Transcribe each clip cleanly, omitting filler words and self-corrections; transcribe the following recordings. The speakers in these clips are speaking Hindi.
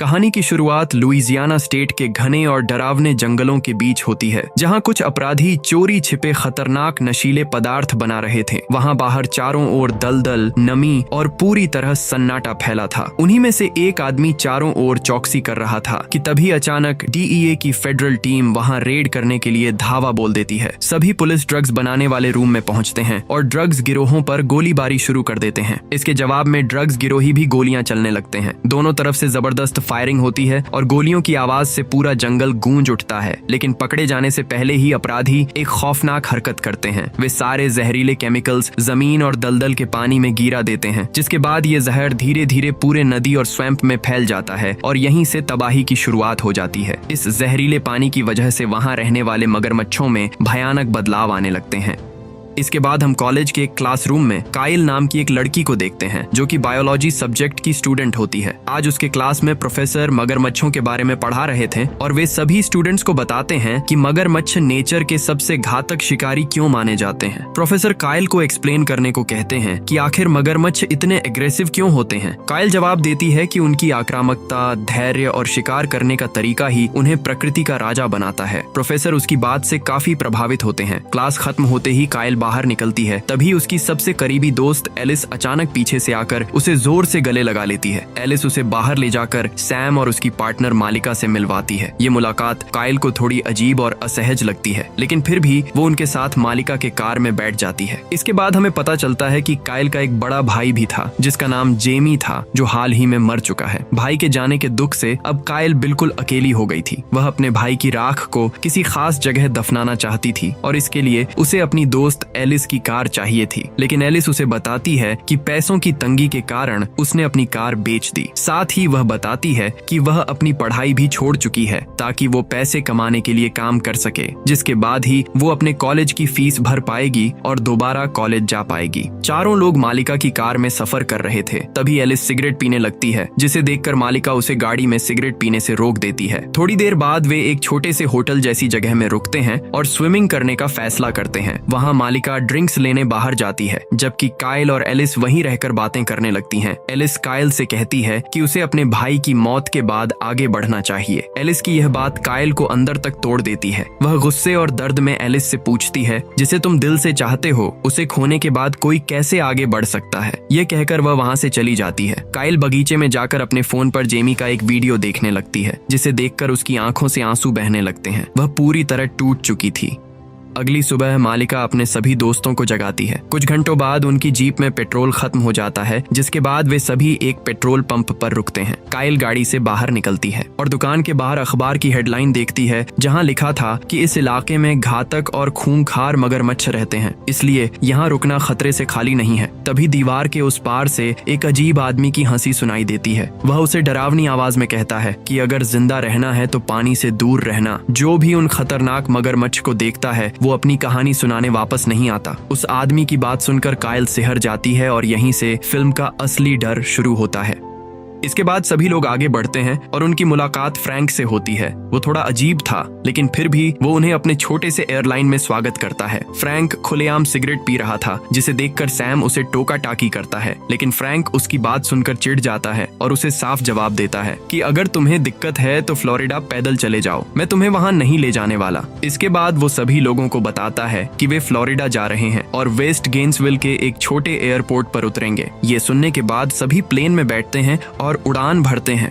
कहानी की शुरुआत लुइजियाना स्टेट के घने और डरावने जंगलों के बीच होती है, जहां कुछ अपराधी चोरी छिपे खतरनाक नशीले पदार्थ बना रहे थे। वहां बाहर चारों ओर दलदल, नमी और पूरी तरह सन्नाटा फैला था। उन्हीं में से एक आदमी चारों ओर चौकसी कर रहा था कि तभी अचानक डीईए की फेडरल टीम वहां रेड करने के लिए धावा बोल देती है। सभी पुलिस ड्रग्स बनाने वाले रूम में पहुंचते हैं और ड्रग्स गिरोहों पर गोलीबारी शुरू कर देते हैं। इसके जवाब में ड्रग्स गिरोही भी गोलियां चलने लगते हैं। दोनों तरफ से जबरदस्त फायरिंग होती है और गोलियों की आवाज से पूरा जंगल गूंज उठता है। लेकिन पकड़े जाने से पहले ही अपराधी एक खौफनाक हरकत करते हैं। वे सारे जहरीले केमिकल्स जमीन और दलदल के पानी में गिरा देते हैं, जिसके बाद ये जहर धीरे धीरे पूरे नदी और स्वैम्प में फैल जाता है और यहीं से तबाही की शुरुआत हो जाती है। इस जहरीले पानी की वजह से वहां रहने वाले मगरमच्छों में भयानक बदलाव आने लगते हैं। इसके बाद हम कॉलेज के एक क्लासरूम में काइल नाम की एक लड़की को देखते हैं, जो कि बायोलॉजी सब्जेक्ट की स्टूडेंट होती है। आज उसके क्लास में प्रोफेसर मगरमच्छों के बारे में पढ़ा रहे थे और वे सभी स्टूडेंट्स को बताते हैं कि मगरमच्छ नेचर के सबसे घातक शिकारी क्यों माने जाते हैं। प्रोफेसर काइल को एक्सप्लेन करने को कहते हैं कि आखिर मगरमच्छ इतने एग्रेसिव क्यों होते हैं। काइल जवाब देती है कि उनकी आक्रामकता, धैर्य और शिकार करने का तरीका ही उन्हें प्रकृति का राजा बनाता है। प्रोफेसर उसकी बात से काफी प्रभावित होते हैं। क्लास खत्म होते ही काइल बाहर निकलती है। तभी उसकी सबसे करीबी दोस्त एलिस अचानक पीछे से आकर उसे जोर से गले लगा लेती है। एलिस उसे बाहर ले जाकर सैम और उसकी पार्टनर मालिका से मिलवाती है। ये मुलाकात काइल को थोड़ी अजीब और असहज लगती है, लेकिन फिर भी वो उनके साथ मालिका के कार में बैठ जाती है। इसके बाद हमें पता चलता है कि काइल का एक बड़ा भाई भी था, जिसका नाम जेमी था, जो हाल ही में मर चुका है। भाई के जाने के दुख से अब काइल बिल्कुल अकेली हो गई थी। वह अपने भाई की राख को किसी खास जगह दफनाना चाहती थी और इसके लिए उसे अपनी दोस्त एलिस की कार चाहिए थी। लेकिन एलिस उसे बताती है कि पैसों की तंगी के कारण उसने अपनी कार बेच दी। साथ ही वह बताती है कि वह अपनी पढ़ाई भी छोड़ चुकी है ताकि वो पैसे कमाने के लिए काम कर सके, जिसके बाद ही वो अपने कॉलेज की फीस भर पाएगी और दोबारा कॉलेज जा पाएगी। चारों लोग मालिका की कार में सफर कर रहे थे। तभी एलिस सिगरेट पीने लगती है, जिसे देखकर मालिका उसे गाड़ी में सिगरेट पीने से रोक देती है। थोड़ी देर बाद वे एक छोटे से होटल जैसी जगह में रुकते हैं और स्विमिंग करने का फैसला करते हैं। वहाँ मालिका ड्रिंक्स लेने बाहर जाती है, जबकि काइल और एलिस वहीं रहकर बातें करने लगती हैं। एलिस काइल से कहती है कि उसे अपने भाई की मौत के बाद आगे बढ़ना चाहिए। एलिस की यह बात काइल को अंदर तक तोड़ देती है। वह गुस्से और दर्द में एलिस से पूछती है, जिसे तुम दिल से चाहते हो, उसे खोने के बाद कोई कैसे आगे बढ़ सकता है। ये कहकर वह वहाँ से चली जाती है। काइल बगीचे में जाकर अपने फोन पर जेमी का एक वीडियो देखने लगती है, जिसे देखकर उसकी आंखों से आंसू बहने लगते हैं। वह पूरी तरह टूट चुकी थी। अगली सुबह मालिका अपने सभी दोस्तों को जगाती है। कुछ घंटों बाद उनकी जीप में पेट्रोल खत्म हो जाता है, जिसके बाद वे सभी एक पेट्रोल पंप पर रुकते हैं। काइल गाड़ी से बाहर निकलती है और दुकान के बाहर अखबार की हेडलाइन देखती है, जहां लिखा था कि इस इलाके में घातक और खूंखार मगरमच्छ रहते हैं, इसलिए यहाँ रुकना खतरे से खाली नहीं है। तभी दीवार के उस पार से एक अजीब आदमी की हंसी सुनाई देती है। वह उसे डरावनी आवाज में कहता है कि अगर जिंदा रहना है तो पानी से दूर रहना। जो भी उन खतरनाक मगरमच्छ को देखता है वो अपनी कहानी सुनाने वापस नहीं आता। उस आदमी की बात सुनकर काइल सिहर जाती है और यहीं से फिल्म का असली डर शुरू होता है। इसके बाद सभी लोग आगे बढ़ते हैं और उनकी मुलाकात फ्रैंक से होती है। वो थोड़ा अजीब था, लेकिन फिर भी वो उन्हें अपने छोटे से एयरलाइन में स्वागत करता है। फ्रैंक खुलेआम सिगरेट पी रहा था, जिसे देखकर सैम उसे टोका टाकी करता है, लेकिन फ्रैंक उसकी बात सुनकर चिढ़ जाता है और उसे साफ जवाब देता है कि अगर तुम्हें दिक्कत है तो फ्लोरिडा पैदल चले जाओ, मैं तुम्हें वहाँ नहीं ले जाने वाला। इसके बाद वो सभी लोगों को बताता है कि वे फ्लोरिडा जा रहे हैं और वेस्ट गेन्सविल के एक छोटे एयरपोर्ट पर उतरेंगे। ये सुनने के बाद सभी प्लेन में बैठते हैं और उड़ान भरते हैं।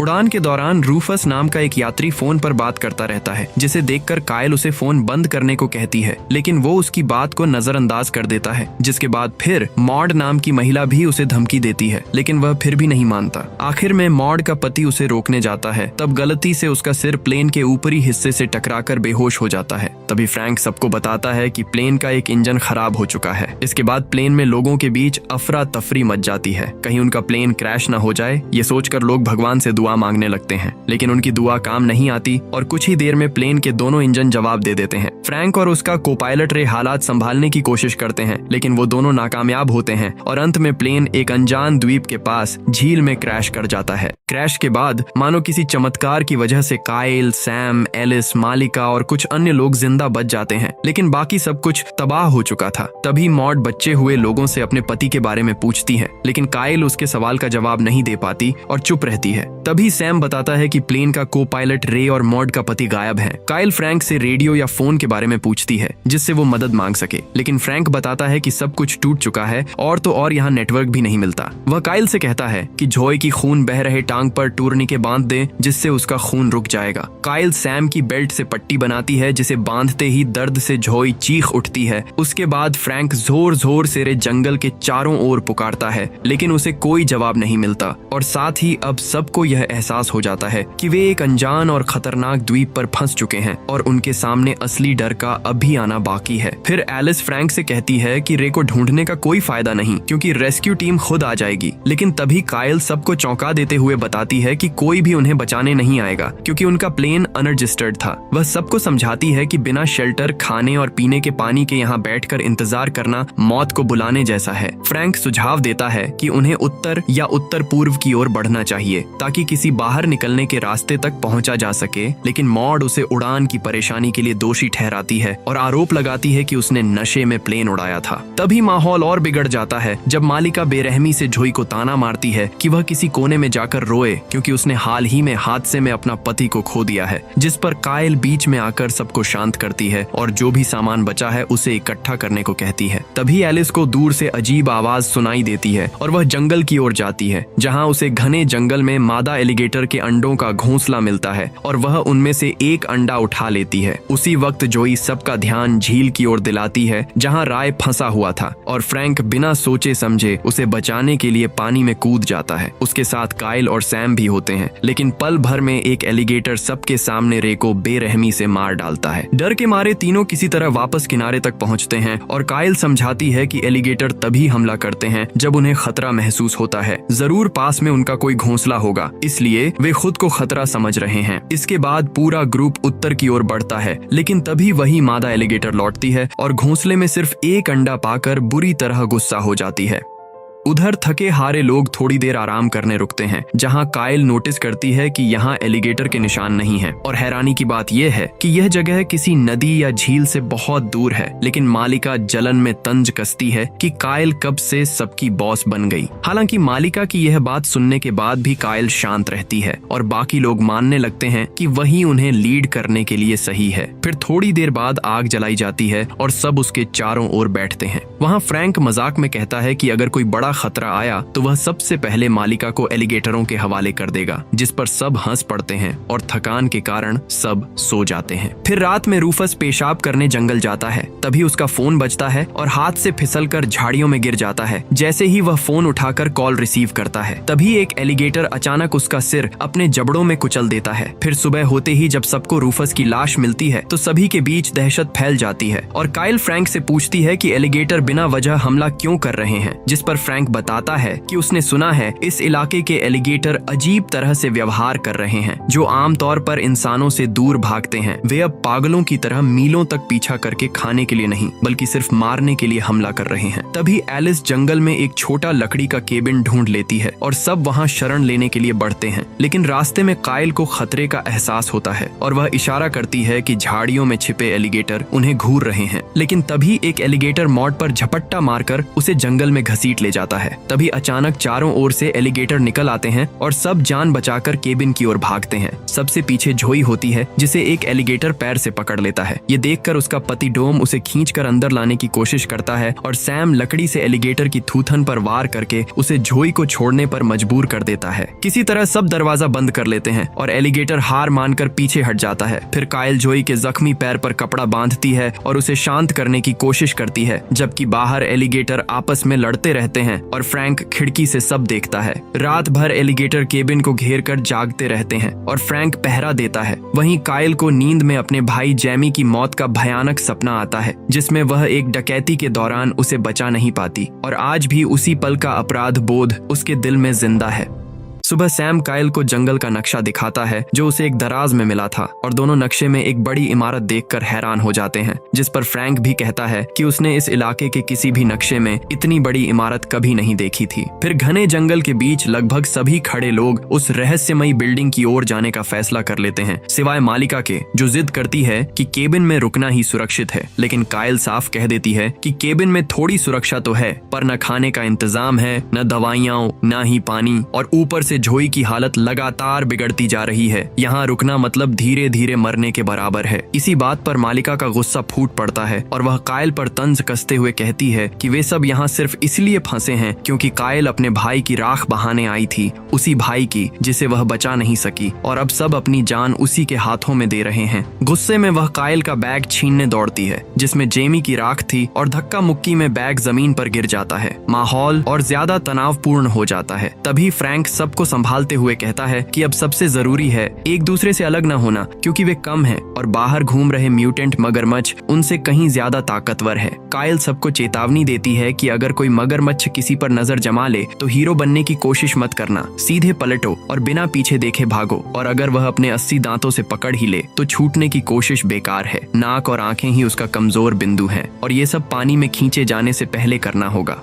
उड़ान के दौरान रूफस नाम का एक यात्री फोन पर बात करता रहता है, जिसे देखकर काइल उसे फोन बंद करने को कहती है, लेकिन वो उसकी बात को नजरअंदाज कर देता है। जिसके बाद फिर मॉड नाम की महिला भी उसे धमकी देती है, लेकिन वह फिर भी नहीं मानता। आखिर में मॉड का पति उसे रोकने जाता है, तब गलती से उसका सिर प्लेन के ऊपरी हिस्से से टकराकर बेहोश हो जाता है। तभी फ्रैंक सबको बताता है कि प्लेन का एक इंजन खराब हो चुका है। इसके बाद प्लेन में लोगों के बीच अफरा तफरी मच जाती है। कहीं उनका प्लेन क्रैश न हो जाए, ये सोचकर लोग भगवान से दुआ मांगने लगते हैं, लेकिन उनकी दुआ काम नहीं आती और कुछ ही देर में प्लेन के दोनों इंजन जवाब दे देते हैं। फ्रैंक और उसका कोपायलट रे हालात संभालने की कोशिश करते हैं, लेकिन वो दोनों नाकामयाब होते हैं और अंत में प्लेन एक अनजान द्वीप के पास झील में क्रैश कर जाता है। क्रैश के बाद मानो किसी चमत्कार की वजह से काइल, सैम, एलिस, मालिका और कुछ अन्य लोग जिंदा बच जाते हैं, लेकिन बाकी सब कुछ तबाह हो चुका था। तभी मॉड बचे हुए लोगों से अपने पति के बारे में पूछती है, लेकिन काइल उसके सवाल का जवाब नहीं दे पाती और चुप रहती है। तभी तभी सैम बताता है कि प्लेन का को पायलट रे और मॉड का पति गायब है। काइल फ्रैंक से रेडियो या फोन के बारे में पूछती है जिससे वो मदद मांग सके, लेकिन फ्रैंक बताता है कि सब कुछ टूट चुका है और तो और यहाँ नेटवर्क भी नहीं मिलता। वह काइल से कहता है कि जोय की खून बह रहे टांग पर टूर्निके बांध दे जिससे उसका खून रुक जाएगा। काइल सैम की बेल्ट से पट्टी बनाती है जिसे बांधते ही दर्द से जोय चीख उठती है। उसके बाद फ्रैंक जोर जोर से रे जंगल के चारों ओर पुकारता है, लेकिन उसे कोई जवाब नहीं मिलता और साथ ही अब सबको यह एहसास हो जाता है कि वे एक अनजान और खतरनाक द्वीप पर फंस चुके हैं और उनके सामने असली डर का अभी आना बाकी है। फिर एलिस फ्रैंक से कहती है कि रे को ढूंढने का कोई फायदा नहीं क्योंकि रेस्क्यू टीम खुद आ जाएगी, लेकिन तभी काइल सबको चौंका देते हुए बताती है कि कोई भी उन्हें बचाने नहीं आएगा क्योंकि उनका प्लेन अनरजिस्टर्ड था। वह सबको समझाती है कि बिना शेल्टर, खाने और पीने के पानी के यहाँ बैठकर इंतजार करना मौत को बुलाने जैसा है। फ्रैंक सुझाव देता है कि उन्हें उत्तर या उत्तर पूर्व की ओर बढ़ना चाहिए ताकि किसी बाहर निकलने के रास्ते तक पहुंचा जा सके, लेकिन मॉड उसे उड़ान की परेशानी के लिए दोषी ठहराती है और आरोप लगाती है कि उसने नशे में प्लेन उड़ाया था। तभी माहौल और बिगड़ जाता है जब मालिका बेरहमी से जोई को ताना मारती है कि वह किसी कोने में जाकर रोए क्योंकि उसने हाल ही में हादसे में अपना पति को खो दिया है, जिस पर काइल बीच में आकर सबको शांत करती है और जो भी सामान बचा है उसे इकट्ठा करने को कहती है। तभी एलिस को दूर से अजीब आवाज सुनाई देती है और वह जंगल की ओर जाती है जहां उसे घने जंगल में मादा एलिगेटर के अंडों का घोंसला मिलता है और वह उनमें से एक अंडा उठा लेती है। उसी वक्त जोई सबका ध्यान झील की ओर दिलाती है जहां राय फंसा हुआ था और फ्रैंक बिना सोचे समझे उसे बचाने के लिए पानी में कूद जाता है। उसके साथ काइल और सैम भी होते हैं, लेकिन पल भर में एक एलिगेटर सबके सामने रे को बेरहमी से मार डालता है। डर के मारे तीनों किसी तरह वापस किनारे तक पहुंचते हैं और काइल समझाती है कि एलिगेटर तभी हमला करते हैं जब उन्हें खतरा महसूस होता है। जरूर पास में उनका कोई घोंसला होगा, इसलिए वे खुद को खतरा समझ रहे हैं। इसके बाद पूरा ग्रुप उत्तर की ओर बढ़ता है, लेकिन तभी वही मादा एलिगेटर लौटती है और घोंसले में सिर्फ एक अंडा पाकर बुरी तरह गुस्सा हो जाती है। उधर थके हारे लोग थोड़ी देर आराम करने रुकते हैं जहां काइल नोटिस करती है कि यहाँ एलिगेटर के निशान नहीं है और हैरानी की बात यह है कि यह जगह किसी नदी या झील से बहुत दूर है, लेकिन मालिका जलन में तंज कसती है कि काइल कब से सबकी बॉस बन गई। हालांकि मालिका की यह बात सुनने के बाद भी काइल शांत रहती है और बाकी लोग मानने लगते हैं कि वही उन्हें लीड करने के लिए सही है। फिर थोड़ी देर बाद आग जलाई जाती है और सब उसके चारों ओर बैठते हैं। वहाँ फ्रैंक मजाक में कहता है कि अगर कोई बड़ा खतरा आया तो वह सबसे पहले मालिका को एलिगेटरों के हवाले कर देगा, जिस पर सब हंस पड़ते हैं और थकान के कारण सब सो जाते हैं। फिर रात में रूफस पेशाब करने जंगल जाता है, तभी उसका फोन बजता है और हाथ से फिसलकर झाड़ियों में गिर जाता है। जैसे ही वह फोन उठाकर कॉल रिसीव करता है, तभी एक एलिगेटर अचानक उसका सिर अपने जबड़ों में कुचल देता है। फिर सुबह होते ही जब सबको रूफस की लाश मिलती है तो सभी के बीच दहशत फैल जाती है और काइल फ्रैंक से पूछती है कि एलिगेटर बिना वजह हमला क्यों कर रहे हैं, जिस पर फ्रैंक बताता है कि उसने सुना है इस इलाके के एलिगेटर अजीब तरह से व्यवहार कर रहे हैं जो आमतौर पर इंसानों से दूर भागते हैं। वे अब पागलों की तरह मीलों तक पीछा करके खाने के लिए नहीं बल्कि सिर्फ मारने के लिए हमला कर रहे हैं। तभी एलिस जंगल में एक छोटा लकड़ी का केबिन ढूंढ लेती है और सब वहाँ शरण लेने के लिए बढ़ते हैं, लेकिन रास्ते में काइल को खतरे का एहसास होता है और वह इशारा करती है कि झाड़ियों में छिपे एलिगेटर उन्हें घूर रहे हैं। लेकिन तभी एक एलिगेटर मॉड पर झपट्टा मारकर उसे जंगल में घसीट ले जाता है। तभी अचानक चारों ओर से एलिगेटर निकल आते हैं और सब जान बचाकर केबिन की ओर भागते हैं। सबसे पीछे जोई होती है जिसे एक एलिगेटर पैर से पकड़ लेता है। ये देखकर उसका पति डोम उसे खींचकर अंदर लाने की कोशिश करता है और सैम लकड़ी से एलिगेटर की थूथन पर वार करके उसे जोई को छोड़ने पर मजबूर कर देता है। किसी तरह सब दरवाजा बंद कर लेते हैं और एलिगेटर हार मानकर पीछे हट जाता है। फिर काइल जोई के जख्मी पैर पर कपड़ा बांधती है और उसे शांत करने की कोशिश करती है, जबकि बाहर एलिगेटर आपस में लड़ते रहते हैं और फ्रैंक खिड़की से सब देखता है। रात भर एलिगेटर केबिन को घेर कर जागते रहते हैं और फ्रैंक पहरा देता है। वहीं काइल को नींद में अपने भाई जैमी की मौत का भयानक सपना आता है, जिसमें वह एक डकैती के दौरान उसे बचा नहीं पाती और आज भी उसी पल का अपराध बोध उसके दिल में जिंदा है। सुबह सैम काइल को जंगल का नक्शा दिखाता है जो उसे एक दराज में मिला था और दोनों नक्शे में एक बड़ी इमारत देखकर हैरान हो जाते हैं, जिस पर फ्रैंक भी कहता है कि उसने इस इलाके के किसी भी नक्शे में इतनी बड़ी इमारत कभी नहीं देखी थी। फिर घने जंगल के बीच लगभग सभी खड़े लोग उस रहस्यमयी बिल्डिंग की ओर जाने का फैसला कर लेते हैं, सिवाय मालिका के, जो जिद करती है कि केबिन में रुकना ही सुरक्षित है। लेकिन काइल साफ कह देती है कि केबिन में थोड़ी सुरक्षा तो है, पर न खाने का इंतजाम है, न दवाइयाँ, न ही पानी, और ऊपर से जोई की हालत लगातार बिगड़ती जा रही है। यहाँ रुकना मतलब धीरे धीरे मरने के बराबर है। इसी बात पर मालिका का गुस्सा फूट पड़ता है और वह कायल पर तंज कसते हुए कहती है कि वे सब यहाँ सिर्फ इसलिए फंसे हैं क्योंकि कायल अपने भाई की राख बहाने आई थी, उसी भाई की जिसे वह बचा नहीं सकी, और अब सब अपनी जान उसी के हाथों में दे रहे हैं। गुस्से में वह कायल का बैग छीनने दौड़ती है जिसमें जेमी की राख थी और धक्का मुक्की में बैग जमीन पर गिर जाता है। माहौल और ज्यादा तनावपूर्ण हो जाता है। तभी फ्रैंक सबको संभालते हुए कहता है कि अब सबसे जरूरी है एक दूसरे से अलग न होना, क्योंकि वे कम हैं और बाहर घूम रहे म्यूटेंट मगरमच्छ उनसे कहीं ज्यादा ताकतवर है। कायल सबको चेतावनी देती है कि अगर कोई मगरमच्छ किसी पर नजर जमा ले तो हीरो बनने की कोशिश मत करना, सीधे पलटो और बिना पीछे देखे भागो, और अगर वह अपने 80 दांतों से पकड़ ही ले तो छूटने की कोशिश बेकार है। नाक और आंखें ही उसका कमजोर बिंदु हैं और ये सब पानी में खींचे जाने से पहले करना होगा।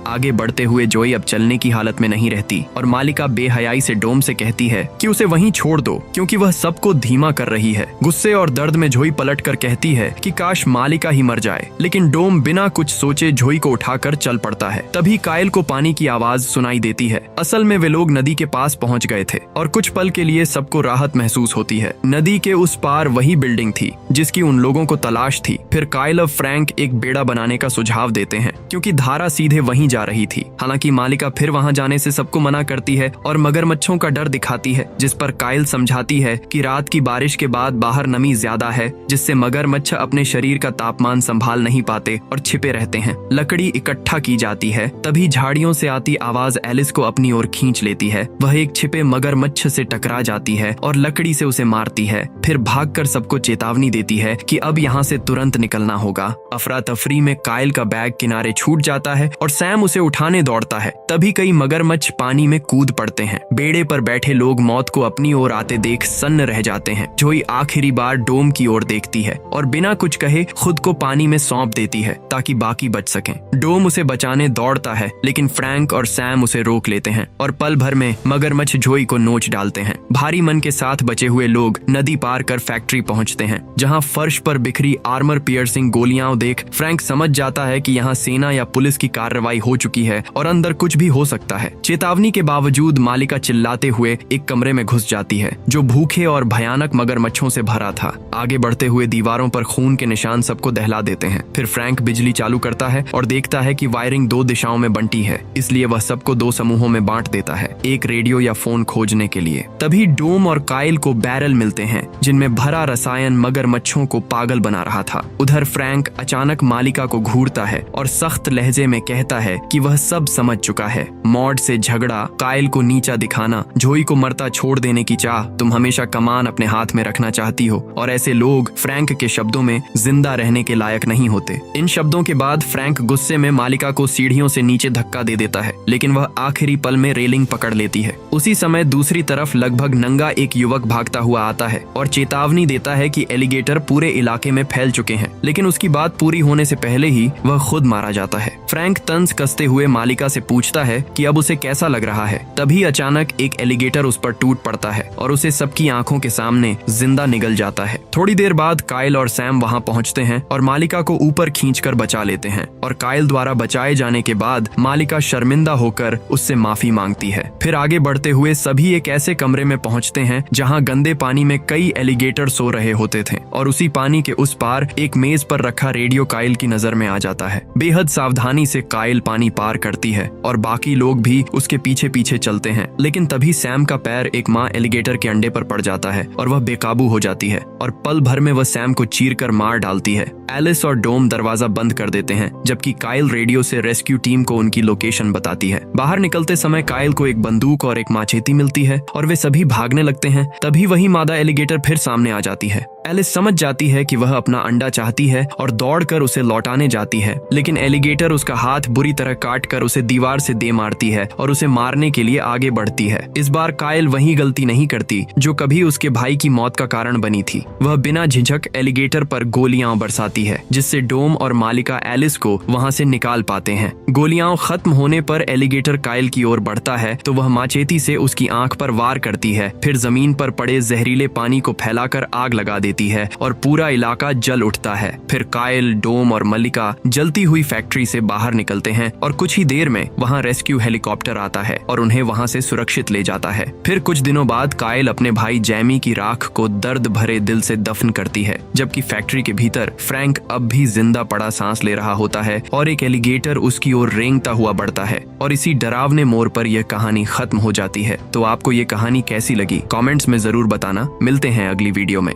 आगे बढ़ते हुए जोई अब चलने की हालत में नहीं रहती और मालिका बेहयाई से डोम से कहती है कि उसे वहीं छोड़ दो क्योंकि वह सबको धीमा कर रही है। गुस्से और दर्द में जोई पलटकर कहती है कि काश मालिका ही मर जाए, लेकिन डोम बिना कुछ सोचे जोई को उठाकर चल पड़ता है। तभी कायल को पानी की आवाज सुनाई देती है। असल में वे लोग नदी के पास पहुंच गए थे और कुछ पल के लिए सबको राहत महसूस होती है। नदी के उस पार वही बिल्डिंग थी जिसकी उन लोगों को तलाश थी। फिर कायल और फ्रैंक एक बेड़ा बनाने का सुझाव देते हैं क्योंकि धारा सीधे वहीं जा रही थी। हालांकि मालिका फिर वहां जाने से सबको मना करती है और मगरमच्छों का डर दिखाती है, जिस पर कायल समझाती है कि रात की बारिश के बाद बाहर नमी ज्यादा है जिससे मगरमच्छ अपने शरीर का तापमान संभाल नहीं पाते और छिपे रहते हैं। लकड़ी इकट्ठा की जाती है। तभी झाड़ियों से आती आवाज एलिस को अपनी ओर खींच लेती है। वह एक छिपे मगरमच्छ से टकरा जाती है और लकड़ी से उसे मारती है। फिर भागकर सबको चेतावनी देती है कि अब यहाँ से तुरंत निकलना होगा। अफरा तफरी में कायल का बैग किनारे छूट जाता है और सैम उसे उठाने दौड़ता है। तभी कई मगरमच्छ पानी में कूद पड़ते हैं। बेड़े पर बैठे लोग मौत को अपनी ओर आते देख सन्न रह जाते हैं। जोई आखिरी बार डोम की ओर देखती है और बिना कुछ कहे खुद को पानी में सौंप देती है ताकि बाकी बच सकें। डोम उसे बचाने दौड़ता है लेकिन फ्रैंक और सैम उसे रोक लेते हैं और पल भर में मगरमच्छ जोई को नोच डालते हैं। भारी मन के साथ बचे हुए लोग नदी पार कर फैक्ट्री पहुंचते हैं जहां फर्श पर बिखरी आर्मर पियर्सिंग गोलियां देख फ्रैंक समझ जाता है कि यहाँ सेना या पुलिस की कार्रवाई हो चुकी है और अंदर कुछ भी हो सकता है। चेतावनी के बावजूद मालिका चिल्लाते हुए एक कमरे में घुस जाती है जो भूखे और भयानक मगरमच्छों से भरा था। आगे बढ़ते हुए दीवारों पर खून के निशान सबको दहला देते हैं। फिर फ्रैंक बिजली चालू करता है और देखता है कि वायरिंग 2 दिशाओं में बंटी है, इसलिए वह सबको 2 समूहों में बांट देता है, एक रेडियो या फोन खोजने के लिए। तभी डोम और कायल को बैरल मिलते हैं जिनमें भरा रसायन मगरमच्छों को पागल बना रहा था। उधर फ्रैंक अचानक मालिका को घूरता है और सख्त लहजे में कहता है कि वह सब समझ चुका है। मॉड से झगड़ा, कायल को नीचा दिखाना, जोई को मरता छोड़ देने की चाह, तुम हमेशा कमान अपने हाथ में रखना चाहती हो और ऐसे लोग फ्रैंक के शब्दों में जिंदा रहने के लायक नहीं होते। इन शब्दों के बाद फ्रैंक गुस्से में मालिका को सीढ़ियों से नीचे धक्का दे देता है, लेकिन वह आखिरी पल में रेलिंग पकड़ लेती है। उसी समय दूसरी तरफ लगभग नंगा एक युवक भागता हुआ आता है और चेतावनी देता है कि एलिगेटर पूरे इलाके में फैल चुके हैं, लेकिन उसकी बात पूरी होने से पहले ही वह खुद मारा जाता है। फ्रैंक तंज कसते हुए मालिका से पूछता है कि अब उसे कैसा लग रहा है। तभी अचानक एक एलिगेटर उस पर टूट पड़ता है और उसे सबकी आंखों के सामने जिंदा निगल जाता है। थोड़ी देर बाद कायल और सैम वहां पहुंचते हैं और मालिका को ऊपर खींचकर बचा लेते हैं और कायल द्वारा बचाए जाने के बाद मालिका शर्मिंदा होकर उससे माफी मांगती है। फिर आगे बढ़ते हुए सभी एक ऐसे कमरे में पहुंचते हैं जहां गंदे पानी में कई एलिगेटर सो रहे होते थे और उसी पानी के उस पार एक मेज पर रखा रेडियो कायल की नजर में आ जाता है। बेहद सावधानी से कायल पानी पार करती है और बाकी लोग भी उसके पीछे पीछे चलते हैं, लेकिन तभी सैम का पैर एक माँ एलिगेटर के अंडे पर पड़ जाता है और वह बेकाबू हो जाती है और पल भर में वह सैम को चीरकर मार डालती है। एलिस और डोम दरवाजा बंद कर देते हैं जबकि कायल रेडियो से रेस्क्यू टीम को उनकी लोकेशन बताती है। बाहर निकलते समय कायल को एक बंदूक और एक माचेती मिलती है और वे सभी भागने लगते हैं। तभी वही मादा एलिगेटर फिर सामने आ जाती है। एलिस समझ जाती है कि वह अपना अंडा चाहती है और दौड़कर उसे लौटाने जाती है, लेकिन एलिगेटर उसका हाथ बुरी तरह काटकर उसे दीवार से दे मारती है और उसे मारने के लिए आगे बढ़ती है। इस बार कायल वही गलती नहीं करती जो कभी उसके भाई की मौत का कारण बनी थी। वह बिना झिझक एलिगेटर पर गोलियां बरसाती है जिससे डोम और मालिका एलिस को वहां से निकाल पाते हैं। गोलियां खत्म होने पर एलिगेटर कायल की ओर बढ़ता है तो वह माचेती से उसकी आंख पर वार करती है, फिर जमीन पर पड़े जहरीले पानी को फैलाकर आग लगा देती देती है और पूरा इलाका जल उठता है। फिर कायल, डोम और मल्लिका जलती हुई फैक्ट्री से बाहर निकलते हैं और कुछ ही देर में वहाँ रेस्क्यू हेलीकॉप्टर आता है और उन्हें वहाँ से सुरक्षित ले जाता है। फिर कुछ दिनों बाद कायल अपने भाई जैमी की राख को दर्द भरे दिल से दफन करती है, जबकि फैक्ट्री के भीतर फ्रैंक अब भी जिंदा पड़ा सांस ले रहा होता है और एक एलिगेटर उसकी ओर रेंगता हुआ बढ़ता है। और इसी डरावने मोड़ पर यह कहानी खत्म हो जाती है। तो आपको ये कहानी कैसी लगी कमेंट्स में जरूर बताना। मिलते हैं अगली वीडियो में।